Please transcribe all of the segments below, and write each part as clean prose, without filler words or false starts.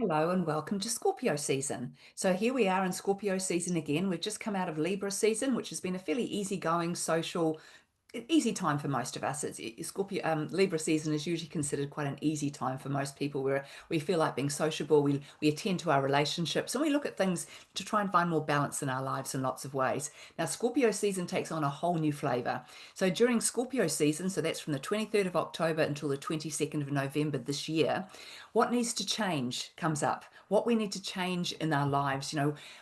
Hello and welcome to Scorpio season. So here we are in Scorpio season again. We've just come out of Libra season, which has been a fairly easygoing, social, easy time for most of us. Scorpio Libra season is usually considered quite an easy time for most people, where we feel like being sociable. We attend to our relationships and we look at things to try and find more balance in our lives in lots of ways. Now, Scorpio season takes on a whole new flavor. So during Scorpio season, so that's from the 23rd of October until the 22nd of November this year, what needs to change comes up. What we need to change in our lives.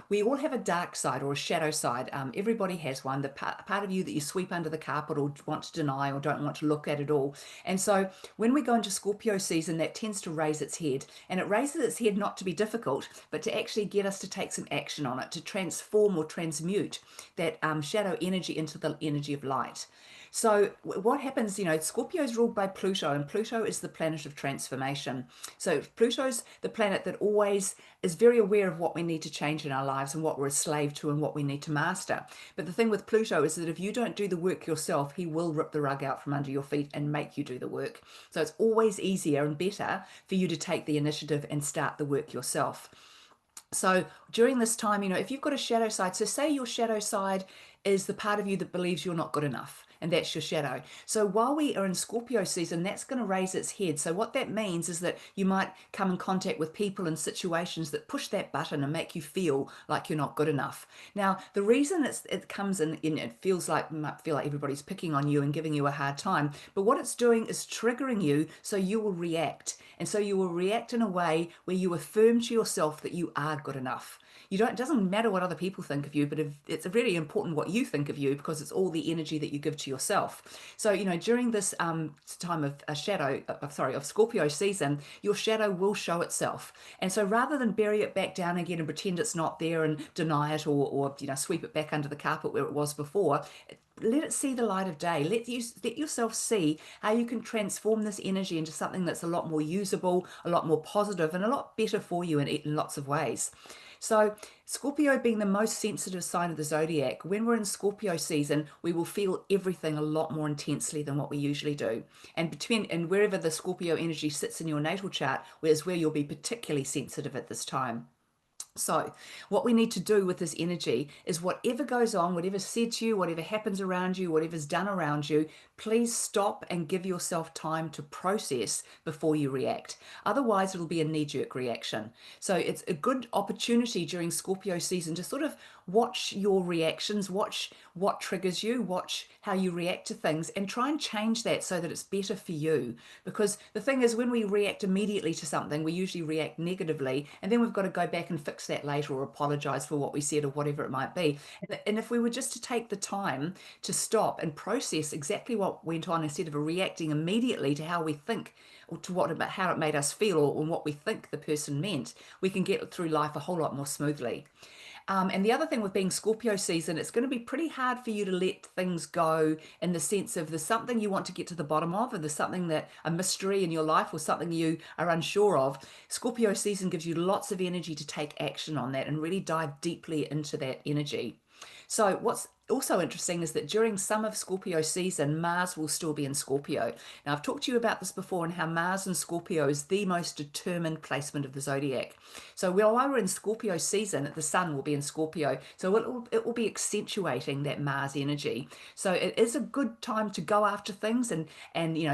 We all have a dark side or a shadow side. Everybody has one. The part of you that you sweep under the carpet or want to deny or don't want to look at all. And so when we go into Scorpio season, that tends to raise its head. And it raises its head not to be difficult, but to actually get us to take some action on it, to transform or transmute that shadow energy into the energy of light. So what happens, Scorpio is ruled by Pluto, and Pluto is the planet of transformation. So Pluto's the planet that always is very aware of what we need to change in our lives and what we're a slave to and what we need to master. But the thing with Pluto is that if you don't do the work yourself, he will rip the rug out from under your feet and make you do the work. So it's always easier and better for you to take the initiative and start the work yourself. So during this time, if you've got a shadow side, so say your shadow side is the part of you that believes you're not good enough, and that's your shadow. So while we are in Scorpio season, that's going to raise its head. So what that means is that you might come in contact with people and situations that push that button and make you feel like you're not good enough. Now, the reason it comes in, it feels like, might feel like everybody's picking on you and giving you a hard time, but what it's doing is triggering you so you will react. And so you will react in a way where you affirm to yourself that you are good enough. It doesn't matter what other people think of you, but if, it's really important what you think of you, because it's all the energy that you give to yourself. So, during this time of a shadow, of Scorpio season, your shadow will show itself. And so rather than bury it back down again and pretend it's not there and deny it, or sweep it back under the carpet where it was before, let it see the light of day. Let yourself see how you can transform this energy into something that's a lot more usable, a lot more positive, and a lot better for you in lots of ways. So, Scorpio being the most sensitive sign of the zodiac, when we're in Scorpio season, we will feel everything a lot more intensely than what we usually do. And wherever the Scorpio energy sits in your natal chart, is where you'll be particularly sensitive at this time. So, what we need to do with this energy is whatever goes on, whatever's said to you, whatever happens around you, whatever's done around you, please stop and give yourself time to process before you react. Otherwise, it'll be a knee jerk reaction. So, it's a good opportunity during Scorpio season to sort of watch your reactions, watch what triggers you, watch how you react to things, and try and change that so that it's better for you. Because the thing is, when we react immediately to something, we usually react negatively, and then we've got to go back and fix that later or apologize for what we said or whatever it might be. And if we were just to take the time to stop and process exactly what went on instead of reacting immediately to how we think or to how it made us feel, or what we think the person meant, we can get through life a whole lot more smoothly. And the other thing with being Scorpio season, it's going to be pretty hard for you to let things go, in the sense of there's something you want to get to the bottom of, or there's something that a mystery in your life or something you are unsure of. Scorpio season gives you lots of energy to take action on that and really dive deeply into that energy. So, what's also interesting is that during some of Scorpio season, Mars will still be in Scorpio. Now, I've talked to you about this before, and how Mars in Scorpio is the most determined placement of the zodiac. So, while we're in Scorpio season, the Sun will be in Scorpio. So, it will be accentuating that Mars energy. So, it is a good time to go after things and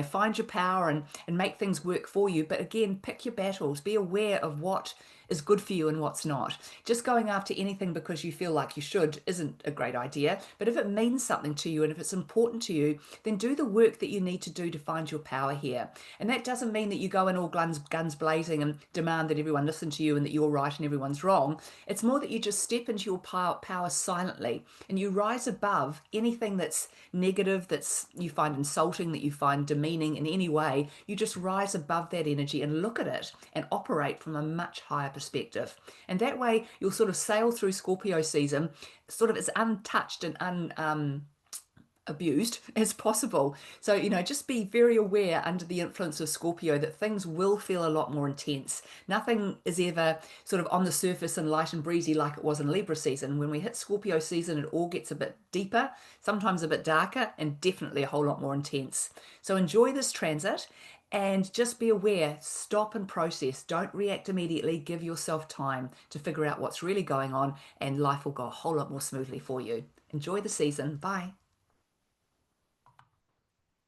find your power and make things work for you. But again, pick your battles, be aware of what is good for you and what's not. Just going after anything because you feel like you should isn't a great idea. But if it means something to you and if it's important to you, then do the work that you need to do to find your power here. And that doesn't mean that you go in all guns blazing and demand that everyone listen to you and that you're right and everyone's wrong. It's more that you just step into your power silently, and you rise above anything that's negative, that's you find insulting, that you find demeaning in any way. You just rise above that energy and look at it and operate from a much higher perspective. And that way you'll sort of sail through Scorpio season sort of as untouched and abused as possible. So, just be very aware under the influence of Scorpio that things will feel a lot more intense. Nothing is ever sort of on the surface and light and breezy like it was in Libra season. When we hit Scorpio season, it all gets a bit deeper, sometimes a bit darker, and definitely a whole lot more intense. So enjoy this transit And just be aware, stop and process. Don't react immediately. Give yourself time to figure out what's really going on, and life will go a whole lot more smoothly for you. Enjoy the season. Bye.